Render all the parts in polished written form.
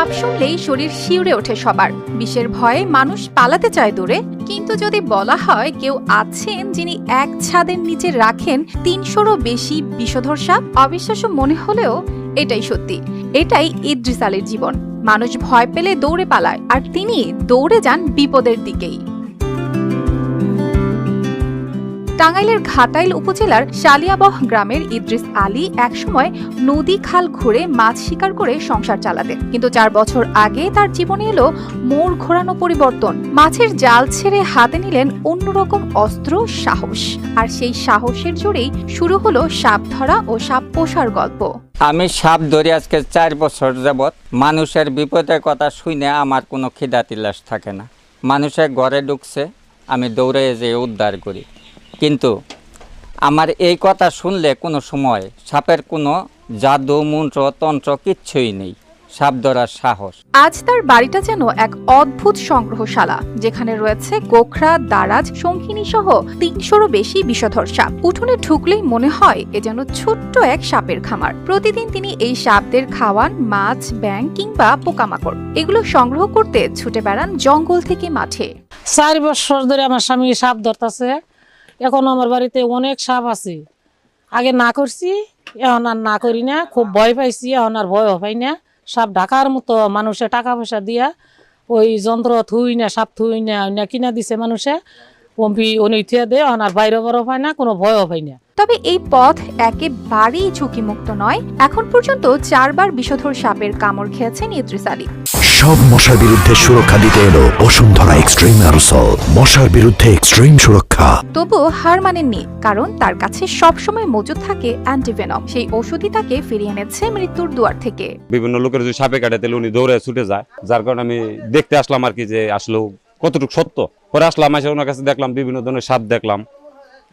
সাপ শুনলেই শরীর শিউরে ওঠে সবার। বিষের ভয়ে মানুষ পালাতে চায় দূরে। কিন্তু যদি বলা হয় কেউ আছেন যিনি এক ছাদের নিচে রাখেন ৩০০রও বেশি বিষধর সাপ, অবিশ্বাস্য মনে হলেও এটাই সত্যি। এটাই ইদ্রিস আলীর জীবন। মানুষ ভয় পেলে দৌড়ে পালায়, আর তিনি দৌড়ে যান বিপদের দিকেই। টাঙ্গাইলের ঘাটাইল উপজেলার শালিয়াবহ গ্রামের ইদ্রিস আলী একসময় নদী খাল ঘুরে মাছ শিকার করে সংসার চালাতেন। কিন্তু ৪ বছর আগে তার জীবনে এলো মোড় ঘোরানো পরিবর্তন। মাছের জাল ছেড়ে হাতে নিলেন অন্যরকম অস্ত্র, সাহস। আর সেই সাহসের জোরেই শুরু হলো সাপ ধরা ও সাপ পোষার গল্প। আমি সাপ ধরি আজকে ৪ বছর যাবৎ। মানুষের বিপদের কথা শুনে আমার কোনো খিদা তিলাস থাকে না। মানুষের ঘরে ঢুকছে, আমি দৌড়ে যেয়ে উদ্ধার করি। কিন্তু আমার এই কথা শুনলে কোনো সময় সাপের কোনো জাদু, মন্ত্র, তন্ত্র কিচ্ছুই নেই। সাপ ধরার সাহস। আজ তার বাড়িটা যেন এক অদ্ভুত সংগ্রহশালা, যেখানে রয়েছে গোখরা, দারাজ, শঙ্খিনী সহ ৩০০রও বেশি বিষধর সাপ। উঠোনে ঢুকলেই মনে হয় এ যেন ছোট্ট এক সাপের খামার। প্রতিদিন তিনি এই সাপদের খাওয়ান মাছ, ব্যাঙ কিংবা পোকামাকড়। এগুলো সংগ্রহ করতে ছুটে বেড়ান জঙ্গল থেকে মাঠে। ৪ বছর ধরে আমার স্বামী সাপ ধরতেছে। এখন আমার বাড়িতে অনেক সাপ আছে। আগে না করছি, এখন আর না করি না। খুব ভয় পাইছি, এখন আর ভয়ও পাই না। সাপ ঢাকার মতো মানুষে টাকা পয়সা দিয়া ওই যন্ত্র থুই না, সাপ থুই না কিনা দিছে মানুষে, পম্পি উনি থুয়ে দেয়। এখন আর বাইরে বড় পায় না, কোনো ভয়ও পাই না। তবে এই পথ একেবারেই ঝুঁকিমুক্ত নয়। এখন পর্যন্ত ৪ বার বিষধর সাপের কামড় খেয়েছেন ইদ্রিস আলী। সব মশার বিরুদ্ধে সুরক্ষা দিতে এলো বসুন্ধরা এক্সট্রিম অ্যারোসল, মশার বিরুদ্ধে এক্সট্রিম সুরক্ষা। তবুও হার মানেননি, কারণ তার কাছে সবসময় মজুদ থাকে অ্যান্টিভেনম। সেই ওষুধই তাকে ফিরিয়ে এনেছে মৃত্যুর দুয়ার থেকে। বিভিন্ন লোকের যদি সাপে কাটে তাহলে উনি দৌড়ে ছুটে যায়, যার কারণে আমি দেখতে আসলাম আর কি যে আসলে কতটুকু সত্য। পরে আসলাম, এসে ওনার কাছে দেখলাম বিভিন্ন ধরনের সাপ দেখলাম,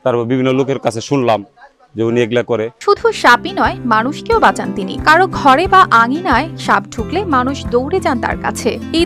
তারপর বিভিন্ন লোকের কাছে শুনলাম যে উনি এগুলা করে। শুধু সাপই নয়, মানুষকেও বাঁচান তিনি। কারো ঘরে বা আঙিনায় সাপ ঢুকলে মানুষ দৌড়ে যান তার কাছে। এই